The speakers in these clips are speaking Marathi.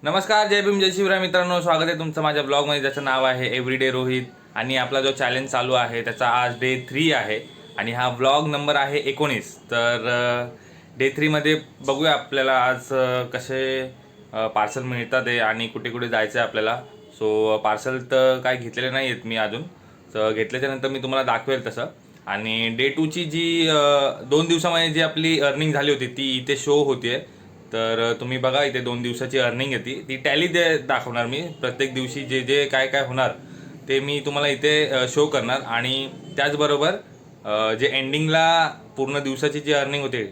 नमस्कार, जय भीम, जय शिवराय मित्रांनो. स्वागत आहे तुमचं माझ्या ब्लॉगमध्ये, ज्याचं नाव आहे एव्हरीडे रोहित. आणि आपला जो चॅलेंज चालू आहे त्याचा आज डे 3 आहे आणि हा ब्लॉग नंबर आहे 19. तर डे 3मध्ये बघूया आपल्याला आज कसे पार्सल मिळतात आहे आणि कुठे कुठे जायचं आहे आपल्याला. सो पार्सल तर काय घेतलेले नाही आहेत मी अजून, तर घेतल्याच्यानंतर मी तुम्हाला दाखवेल तसं. आणि डे 2ची जी 2 दिवसामध्ये जी आपली अर्निंग झाली होती ती इथे शो होते. तर तुम्ही बघा, इथे 2 दिवसाची अर्निंग येते ती टॅली दाखवणार मी. प्रत्येक दिवशी जे जे काय काय होणार ते मी तुम्हाला इथे शो करणार. आणि त्याचबरोबर जे एंडिंगला पूर्ण दिवसाची जी अर्निंग होते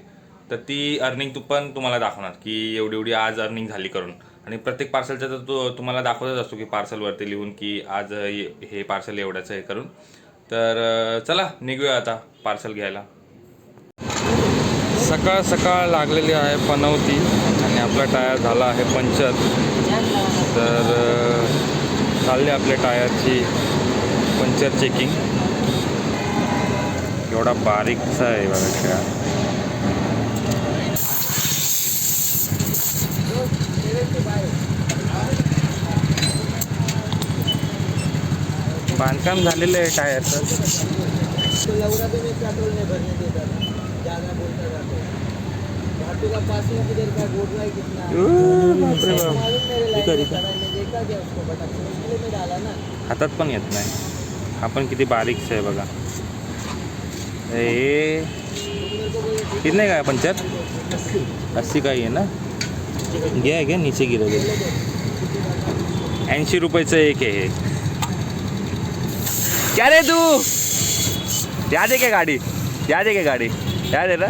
तर ती अर्निंग पण तुम्हाला दाखवणार की एवढी एवढी आज अर्निंग झाली करून. आणि प्रत्येक पार्सलचा तर तो तुम्हाला दाखवतच असतो की पार्सलवरती लिहून की आज हे पार्सल एवढ्याचं हे करून. तर चला निघूया आता पार्सल घ्यायला. सकाळ सकाळ लागलेली आहे पनवती आणि आपला टायर झाला आहे पंक्चर. तर चालले आपल्या टायरची पंक्चर चेकिंग. एवढा बारीकचा आहे बघा टायर. बांधकाम झालेलं आहे टायरचं. हातात पण येत नाही. हा पण किती बारीकच आहे बघा. हे किती नाही काय पंक्चर 80 का आहे ना. घ्या घ्या, नीचे गिरे 80 रुपयाचं एक आहे हे. क्या रे तू, याद आहे का गाडी, याद आहे का गाडी, याद आहे ना.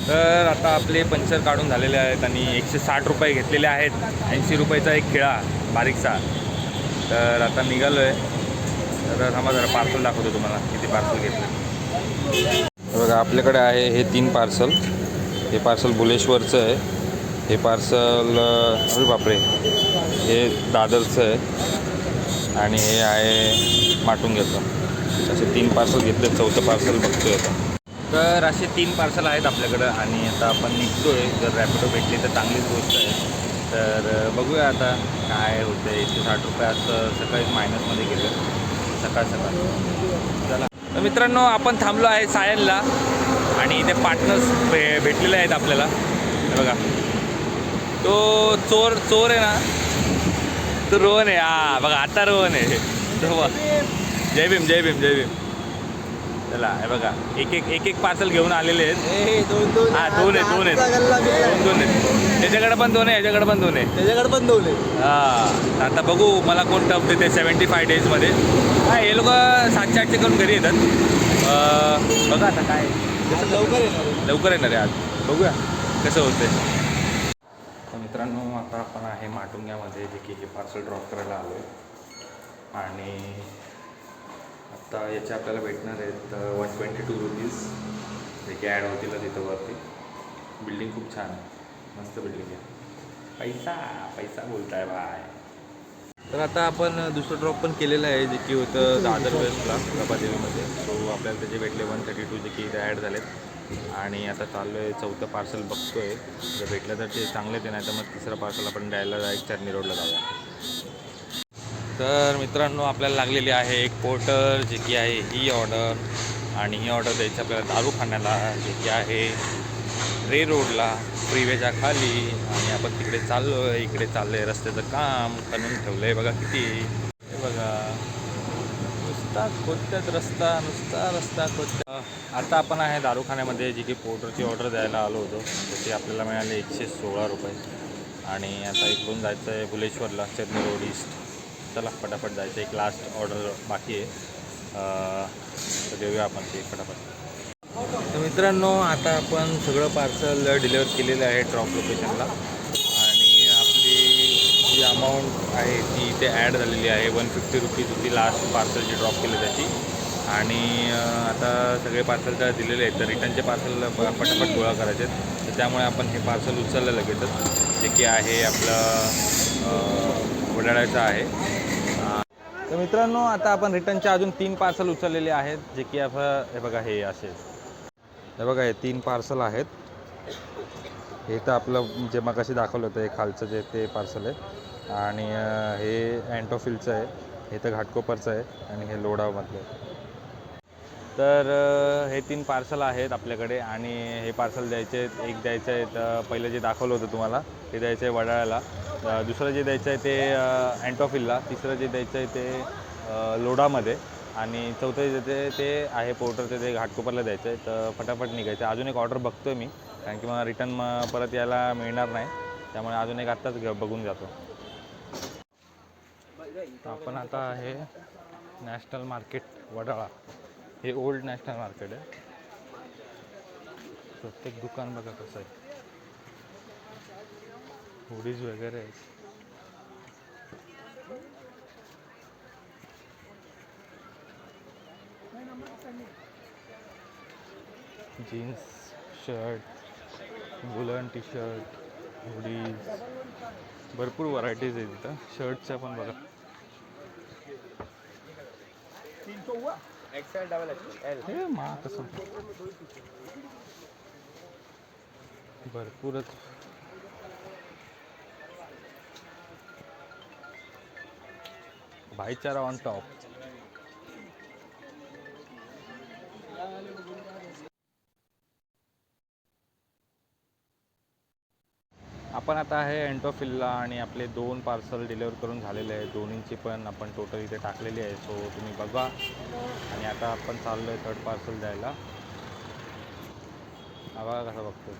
तर आता आपले पंक्चर काढून झालेले आहेत आणि 160 रुपये घेतलेले आहेत. 80 रुपयाचा एक खिळा बारीकचा. तर आता निघालो आहे. तर थांबा जरा पार्सल दाखवतो तुम्हाला किती पार्सल घेतलं. बघा आपल्याकडे आहे हे 3 पार्सल. हे पार्सल बुलेश्वरचं आहे. हे पार्सल अरे बापरे हे दादरचं आहे. आणि हे आहे माटुंग्याचं. असे 3 पार्सल घेतले. 4थं पार्सल बघतोय आता. तर असे 3 पार्सल आहेत आपल्याकडं आणि आता आपण निघतो आहे. जर रॅपिडो भेटली तर चांगलीच गोष्ट आहे. तर बघूया आता काय होतं आहे. 160 रुपये असं सकाळीच मायनसमध्ये गेलं सकाळ सकाळ. चला तर मित्रांनो, आपण थांबलो आहे सायनला आणि इथे पार्टनर्स भेटलेले आहेत आपल्याला. बघा तो चोर आहे ना, तो रोहन आहे. हा बघा आता रोहन आहे तो. जय भीम, जय भीम, जय भीम. चला हे बघा एक एक पार्सल घेऊन आलेले आहेत. हा दोन आहेत. त्याच्याकडे पण 2 आहे, याच्याकडे पण 2 आहे, हां. आता बघू मला कोण टफ देते 75 डेजमध्ये. काय हे लोक 700-800 करून घरी येतात. बघा आता काय लवकर येणार आहे आज. बघूया कसं होतं. तर मित्रांनो, आता आपण आहे माटुंग्यामध्ये, जे की हे पार्सल ड्रॉप करायला आलो आहे. आणि आता याचे आपल्याला भेटणार आहेत 122 रुपीज, जे की ॲड होतील तिथं वरती. बिल्डिंग खूप छान आहे, मस्त बिल्डिंग आहे. पैसा बोलता आहे भाय. तर आता आपण दुसरं ड्रॉप पण केलेलं आहे, जे की होतं दादर वेस्टला प्रभादेवीमध्ये. सो आपल्याला त्याचे भेटले 132, जे की इथे ॲड झालेत. आणि आता चाललो आहे 4थं पार्सल बघतो आहे. जर भेटलं तर ते चांगलेच आहे, नाही तर मग 3रं पार्सल आपण द्यायला जायचं चर्नी रोडला जाऊया. तर मित्रांनो, आपल्याला लागलेली आहे एक पोर्टर, जे की आहे ही ऑर्डर. आणि ही ऑर्डर द्यायची आपल्याला दारूखान्याला, जे की आहे रे रोडला फ्रीवेच्या खाली. आणि आपण तिकडे चाललो आहे. इकडे चाललं आहे रस्त्याचं काम करून ठेवलं आहे बघा किती. हे बघा नुसता खोदतात रस्ता, नुसता रस्ता खोदतात. आता आपण आहे दारूखान्यामध्ये, जी की पोर्टरची ऑर्डर द्यायला आलो होतो. त्याची आपल्याला मिळाले 116 रुपये. आणि आता इकडून जायचं आहे बुलेश्वरला, चर्नी रोड ईस्ट. चला फटाफट जायचं. एक लास्ट ऑर्डर बाकी आहे, तर देऊया आपण ते फटाफट. तर मित्रांनो, आता आपण सगळं पार्सल डिलिव्हर केलेलं आहे ड्रॉप लोकेशनला. आणि आपली जी अमाऊंट आहे ती इथे ॲड झालेली आहे. 150 रुपीज होती लास्ट पार्सल जे ड्रॉप केलं त्याची. आणि आता सगळे पार्सल तर दिलेले आहेत. तर रिटर्नचे पार्सल फटाफट गोळा करायचे आहेत. तर त्यामुळे आपण हे पार्सल उचललं लगेचच, जे की आहे आपलं वडाळ्याचं आहे. तर मित्रांनो, आता आपण रिटर्नचे अजून 3 पार्सल उचललेले आहेत, जे की आपण हे बघा हे असे. हे बघा हे 3 पार्सल आहेत. हे तर आपलं जे मगाशी दाखवलं होतं हे खालचं जे ते पार्सल आहे आणि हे अँटोफिलचं आहे, हे तर घाटकोपरचं आहे आणि हे लोढावमधलं आहे. तर हे 3 पार्सल आहेत आपल्याकडे आणि हे पार्सल द्यायचे आहेत. एक द्यायचं आहे तर पहिलं जे दाखवलं होतं तुम्हाला ते द्यायचं आहे वडाळ्याला, दुसरं जे द्यायचं आहे ते अँटोफिलला, तिसरं जे द्यायचं आहे ते लोढामध्ये आणि चौथं जे ते आहे पोर्टरचं ते घाटकोपरला द्यायचं आहे. तर फटाफट निघायचं. अजून एक ऑर्डर बघतो आहे मी, कारण की मला रिटर्न परत यायला मिळणार नाही, त्यामुळे अजून एक आत्ताच बघून जातो. आपण आता आहे नॅशनल मार्केट वडाळा. हे ओल्ड नॅशनल मार्केट आहे. प्रत्येक दुकान बघा कसं आहे, हुडीज वगैरे आहेत. Jeans, shirt, woollen T shirt, hoodies, भरपूर व्हरायटीज आहेत तिथं. शर्टच्या पण बघा. हे मा कसं भरपूरच. भाईचारा ऑन टॉप. आपण आता आहे अँटोफिलला आणि आपले 2 पार्सल डिलिव्हर करून झालेले आहेत. दोन्हींची पण आपण टोटल इथे टाकलेली आहे. सो तुम्ही बघा. आणि आता आपण चाललो आहे 3rd पार्सल द्यायला. बघा कसं बघतो.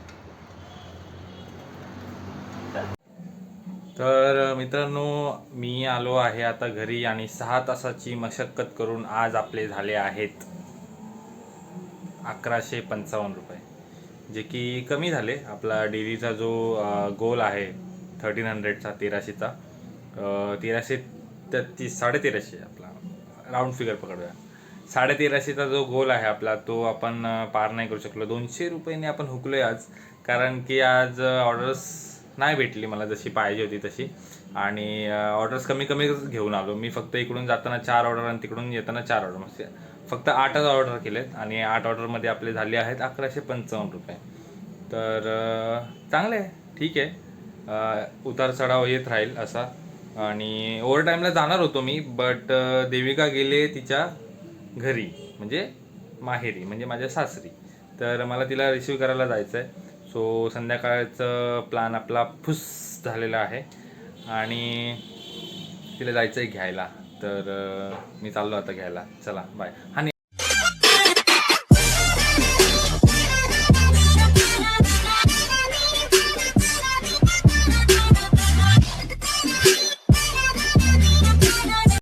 तर मित्रांनो, मी आलो आहे आता घरी आणि 6 तासाची मशक्कत करून आज आपले झाले आहेत 1155 रुपये, जे की कमी झाले. आपला डेलीचा जो गोल आहे 1300चा, 1300चा, 1333, 1350 आपला राऊंड फिगर पकडूया. 1350चा जो गोल आहे आपला तो आपण पार नाही करू शकलो. 200 रुपयांनी आपण हुकलोय आज, कारण की आज ऑर्डर्स नाही भेटली मला जशी पाहिजे होती तशी, आणि ऑर्डर्स कमी कमीच घेऊन आलो मी. फक्त इकडून जाताना 4 ऑर्डर आणि तिकडून येताना 4 ऑर्डर, म्हणजे फक्त 8च ऑर्डर केलेत आणि 8 ऑर्डरमध्ये आपले झाले आहेत 1155 रुपये. तर चांगलं आहे, ठीक आहे. उतार चढाव येत राहील असा. आणि ओव्हर टाईमला जाणार होतो मी, बट देविका गेले तिच्या घरी, म्हणजे माहेरी, म्हणजे माझ्या सासरी. तर मला तिला रिसीव करायला जायचं आहे. सो संध्याकाळचं प्लॅन आपला फुस झालेला आहे आणि तिला जायचं आहे घ्यायला. तर मी चाललो आता घ्यायला. चला बाय. हा